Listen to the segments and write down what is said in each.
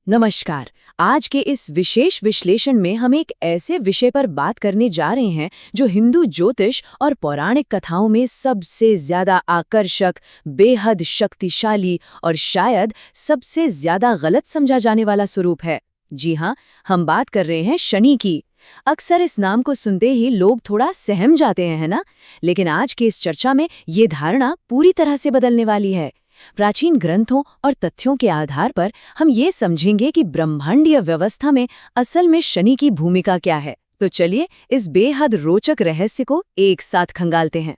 नमस्कार। आज के इस विशेष विश्लेषण में हम एक ऐसे विषय पर बात करने जा रहे हैं जो हिंदू ज्योतिष और पौराणिक कथाओं में सबसे ज्यादा आकर्षक, बेहद शक्तिशाली और शायद सबसे ज्यादा गलत समझा जाने वाला स्वरूप है। जी हाँ, हम बात कर रहे हैं शनि की। अक्सर इस नाम को सुनते ही लोग थोड़ा सहम जाते हैं, है ना? लेकिन आज की इस चर्चा में ये धारणा पूरी तरह से बदलने वाली है। प्राचीन ग्रंथों और तथ्यों के आधार पर हम ये समझेंगे कि ब्रह्मांडीय व्यवस्था में असल में शनि की भूमिका क्या है। तो चलिए इस बेहद रोचक रहस्य को एक साथ खंगालते हैं।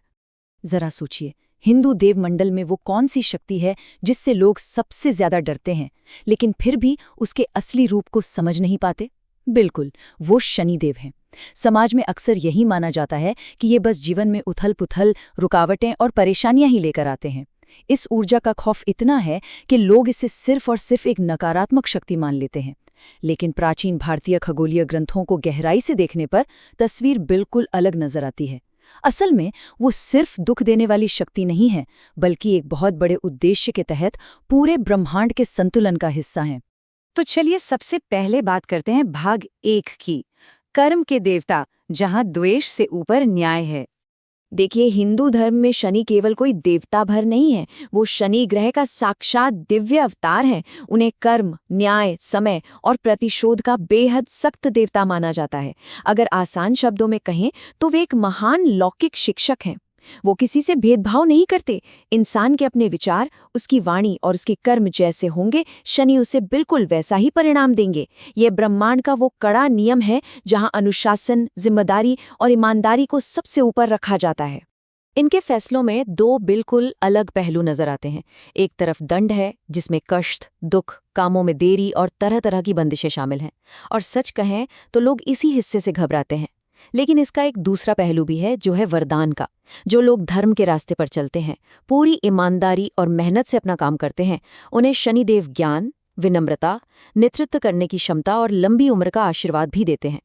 जरा सोचिए, हिंदू देवमंडल में वो कौन सी शक्ति है जिससे लोग सबसे ज्यादा डरते हैं, लेकिन फिर भी उसके असली रूप को समझ नहीं पाते? बिल्कुल, वो शनिदेव हैं। समाज में अक्सर यही माना जाता है कि ये बस जीवन में उथल-पुथल, रुकावटें और परेशानियां ही लेकर आते हैं। इस ऊर्जा का खौफ इतना है कि लोग इसे सिर्फ और सिर्फ एक नकारात्मक शक्ति मान लेते हैं। लेकिन प्राचीन भारतीय खगोलीय ग्रंथों को गहराई से देखने पर तस्वीर बिल्कुल अलग नजर आती है। असल में वो सिर्फ दुख देने वाली शक्ति नहीं है, बल्कि एक बहुत बड़े उद्देश्य के तहत पूरे ब्रह्मांड के संतुलन का हिस्सा है। तो चलिए सबसे पहले बात करते हैं भाग 1 की, कर्म के देवता, जहां द्वेष से ऊपर न्याय है। देखिए, हिंदू धर्म में शनि केवल कोई देवता भर नहीं है, वो शनि ग्रह का साक्षात दिव्य अवतार है। उन्हें कर्म, न्याय, समय और प्रतिशोध का बेहद सख्त देवता माना जाता है। अगर आसान शब्दों में कहें तो वे एक महान लौकिक शिक्षक हैं। वो किसी से भेदभाव नहीं करते। इंसान के अपने विचार, उसकी वाणी और उसके कर्म जैसे होंगे, शनि उसे बिल्कुल वैसा ही परिणाम देंगे। ये ब्रह्मांड का वो कड़ा नियम है जहां अनुशासन, जिम्मेदारी और ईमानदारी को सबसे ऊपर रखा जाता है। इनके फैसलों में दो बिल्कुल अलग पहलू नजर आते हैं। एक तरफ दंड है, जिसमें कष्ट, दुख, कामों में देरी और तरह तरह की बंदिशें शामिल हैं। और सच कहें तो लोग इसी हिस्से से घबराते हैं। लेकिन इसका एक दूसरा पहलू भी है, जो है वरदान का। जो लोग धर्म के रास्ते पर चलते हैं, पूरी ईमानदारी और मेहनत से अपना काम करते हैं, उन्हें शनिदेव ज्ञान, विनम्रता, नेतृत्व करने की क्षमता और लंबी उम्र का आशीर्वाद भी देते हैं।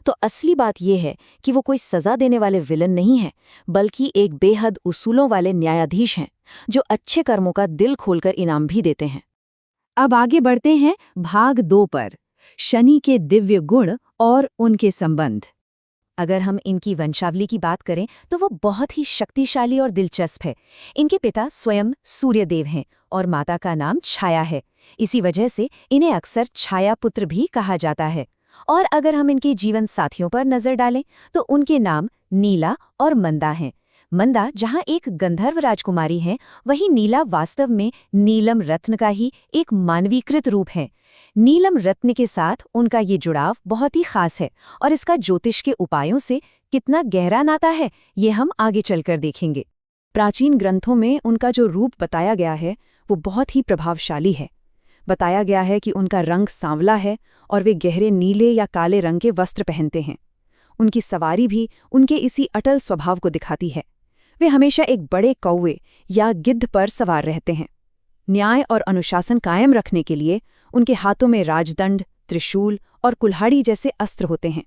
तो असली बात यह है कि वो कोई सजा देने वाले विलन नहीं हैं, बल्कि एक बेहद उसूलों वाले न्यायाधीश हैं, जो अच्छे कर्मों का दिल खोलकर इनाम भी देते हैं। अब आगे बढ़ते हैं भाग 2 पर, शनि के दिव्य गुण और उनके संबंध। अगर हम इनकी वंशावली की बात करें तो वो बहुत ही शक्तिशाली और दिलचस्प है। इनके पिता स्वयं सूर्यदेव हैं और माता का नाम छाया है। इसी वजह से इन्हें अक्सर छाया पुत्र भी कहा जाता है। और अगर हम इनके जीवन साथियों पर नजर डालें तो उनके नाम नीला और मंदा हैं। मंदा जहां एक गंधर्व राजकुमारी है, वहीं नीला वास्तव में नीलम रत्न का ही एक मानवीकृत रूप है। नीलम रत्न के साथ उनका ये जुड़ाव बहुत ही खास है और इसका ज्योतिष के उपायों से कितना गहरा नाता है, ये हम आगे चलकर देखेंगे। प्राचीन ग्रंथों में उनका जो रूप बताया गया है वो बहुत ही प्रभावशाली है। बताया गया है कि उनका रंग सांवला है और वे गहरे नीले या काले रंग के वस्त्र पहनते हैं। उनकी सवारी भी उनके इसी अटल स्वभाव को दिखाती है। वे हमेशा एक बड़े कौवे या गिद्ध पर सवार रहते हैं। न्याय और अनुशासन कायम रखने के लिए उनके हाथों में राजदंड, त्रिशूल और कुल्हाड़ी जैसे अस्त्र होते हैं।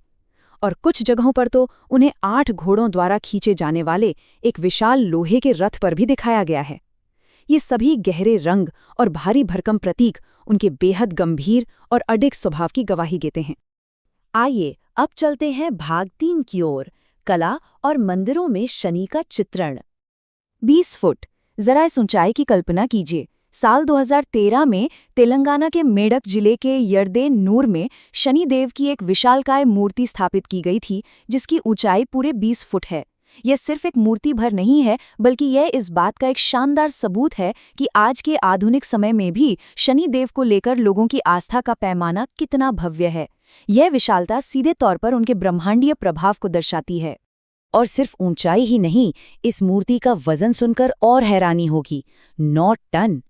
और कुछ जगहों पर तो उन्हें 8 घोड़ों द्वारा खींचे जाने वाले एक विशाल लोहे के रथ पर भी दिखाया गया है। ये सभी गहरे रंग और भारी भरकम प्रतीक उनके बेहद गंभीर और अडिग स्वभाव की गवाही देते हैं। आइए अब चलते हैं भाग 3 की ओर, कला और मंदिरों में शनि का चित्रण। 20 फुट, जरा इस ऊंचाई की कल्पना कीजिए। साल 2013 में तेलंगाना के मेडक जिले के यर्देनूर में शनिदेव की एक विशालकाय मूर्ति स्थापित की गई थी, जिसकी ऊंचाई पूरे 20 फुट है। यह सिर्फ एक मूर्ति भर नहीं है, बल्कि यह इस बात का एक शानदार सबूत है कि आज के आधुनिक समय में भी शनिदेव को लेकर लोगों की आस्था का पैमाना कितना भव्य है। यह विशालता सीधे तौर पर उनके ब्रह्मांडीय प्रभाव को दर्शाती है। और सिर्फ ऊंचाई ही नहीं, इस मूर्ति का वजन सुनकर और हैरानी होगी, 9 टन।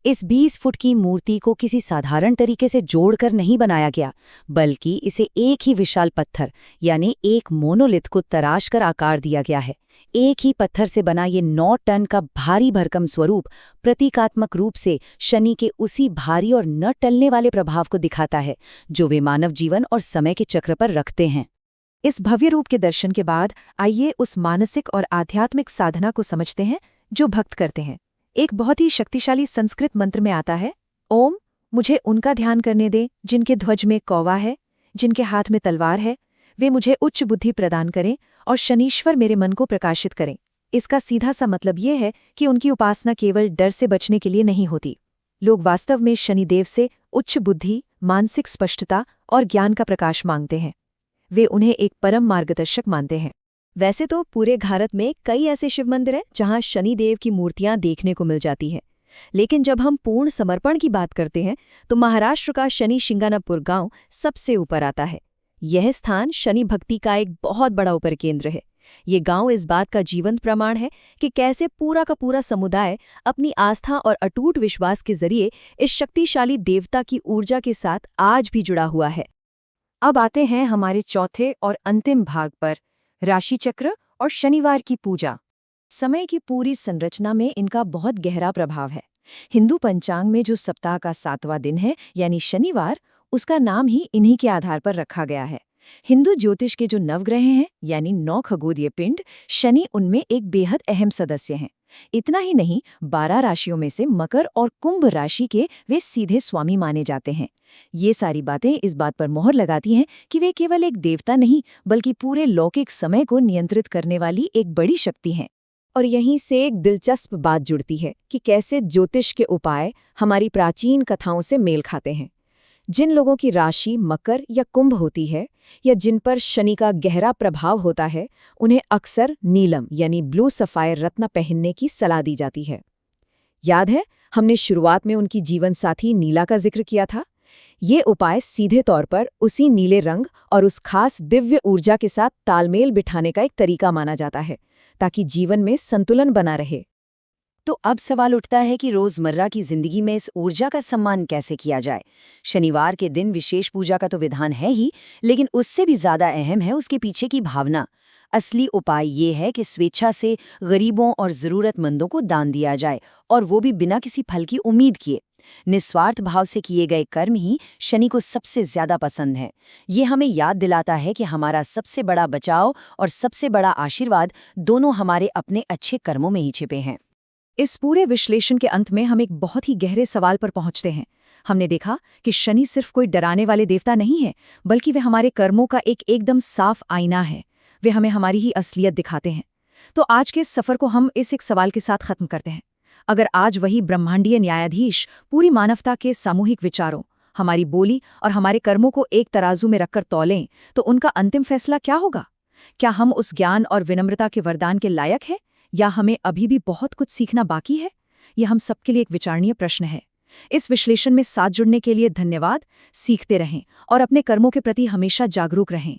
इस 20 फुट की मूर्ति को किसी साधारण तरीके से जोड़कर नहीं बनाया गया, बल्कि इसे एक ही विशाल पत्थर यानी एक मोनोलिथ को तराश कर आकार दिया गया है। एक ही पत्थर से बना ये 9 टन का भारी भरकम स्वरूप प्रतीकात्मक रूप से शनि के उसी भारी और न टलने वाले प्रभाव को दिखाता है, जो वे मानव जीवन और समय के चक्र पर रखते हैं। इस भव्य रूप के दर्शन के बाद आइए उस मानसिक और आध्यात्मिक साधना को समझते हैं जो भक्त करते हैं। एक बहुत ही शक्तिशाली संस्कृत मंत्र में आता है, ओम मुझे उनका ध्यान करने दें जिनके ध्वज में कौवा है, जिनके हाथ में तलवार है। वे मुझे उच्च बुद्धि प्रदान करें और शनीश्वर मेरे मन को प्रकाशित करें। इसका सीधा सा मतलब ये है कि उनकी उपासना केवल डर से बचने के लिए नहीं होती। लोग वास्तव में शनिदेव से उच्च बुद्धि, मानसिक स्पष्टता और ज्ञान का प्रकाश मांगते हैं। वे उन्हें एक परम मार्गदर्शक मानते हैं। वैसे तो पूरे भारत में कई ऐसे शिव मंदिर हैं जहां शनिदेव की मूर्तियां देखने को मिल जाती हैं, लेकिन जब हम पूर्ण समर्पण की बात करते हैं तो महाराष्ट्र का शनि शिंगणापुर गांव सबसे ऊपर आता है। यह स्थान शनि भक्ति का एक बहुत बड़ा उपकेंद्र है। ये गांव इस बात का जीवंत प्रमाण है कि कैसे पूरा का पूरा समुदाय अपनी आस्था और अटूट विश्वास के जरिए इस शक्तिशाली देवता की ऊर्जा के साथ आज भी जुड़ा हुआ है। अब आते हैं हमारे चौथे और अंतिम भाग पर, राशि चक्र और शनिवार की पूजा। समय की पूरी संरचना में इनका बहुत गहरा प्रभाव है। हिंदू पंचांग में जो सप्ताह का 7वां दिन है यानी शनिवार, उसका नाम ही इन्हीं के आधार पर रखा गया है। हिंदू ज्योतिष के जो नवग्रह हैं यानी 9 खगोलीय पिंड, शनि उनमें एक बेहद अहम सदस्य हैं। इतना ही नहीं, 12 राशियों में से मकर और कुंभ राशि के वे सीधे स्वामी माने जाते हैं। ये सारी बातें इस बात पर मोहर लगाती हैं कि वे केवल एक देवता नहीं बल्कि पूरे लौकिक समय को नियंत्रित करने वाली एक बड़ी शक्ति हैं। और यहीं से एक दिलचस्प बात जुड़ती है कि कैसे ज्योतिष के उपाय हमारी प्राचीन कथाओं से मेल खाते हैं। जिन लोगों की राशि मकर या कुंभ होती है या जिन पर शनि का गहरा प्रभाव होता है, उन्हें अक्सर नीलम यानी ब्लू सफायर रत्न पहनने की सलाह दी जाती है। याद है, हमने शुरुआत में उनकी जीवन साथी नीला का जिक्र किया था। ये उपाय सीधे तौर पर उसी नीले रंग और उस खास दिव्य ऊर्जा के साथ तालमेल बिठाने का एक तरीका माना जाता है, ताकि जीवन में संतुलन बना रहे। तो अब सवाल उठता है कि रोजमर्रा की जिंदगी में इस ऊर्जा का सम्मान कैसे किया जाए। शनिवार के दिन विशेष पूजा का तो विधान है ही, लेकिन उससे भी ज्यादा अहम है उसके पीछे की भावना। असली उपाय ये है कि स्वेच्छा से गरीबों और जरूरतमंदों को दान दिया जाए, और वो भी बिना किसी फल की उम्मीद किए। निस्वार्थ भाव से किए गए कर्म ही शनि को सबसे ज्यादा पसंद है। ये हमें याद दिलाता है कि हमारा सबसे बड़ा बचाव और सबसे बड़ा आशीर्वाद दोनों हमारे अपने अच्छे कर्मों में ही छिपे हैं। इस पूरे विश्लेषण के अंत में हम एक बहुत ही गहरे सवाल पर पहुंचते हैं। हमने देखा कि शनि सिर्फ कोई डराने वाले देवता नहीं है, बल्कि वे हमारे कर्मों का एक एकदम साफ आईना है। वे हमें हमारी ही असलियत दिखाते हैं। तो आज के इस सफर को हम इस एक सवाल के साथ खत्म करते हैं। अगर आज वही ब्रह्मांडीय न्यायाधीश पूरी मानवता के सामूहिक विचारों, हमारी बोली और हमारे कर्मों को एक तराजू में रखकर तौलें, तो उनका अंतिम फैसला क्या होगा? क्या हम उस ज्ञान और विनम्रता के वरदान के लायक हैं, या हमें अभी भी बहुत कुछ सीखना बाकी है? यह हम सबके लिए एक विचारणीय प्रश्न है। इस विश्लेषण में साथ जुड़ने के लिए धन्यवाद। सीखते रहें और अपने कर्मों के प्रति हमेशा जागरूक रहें।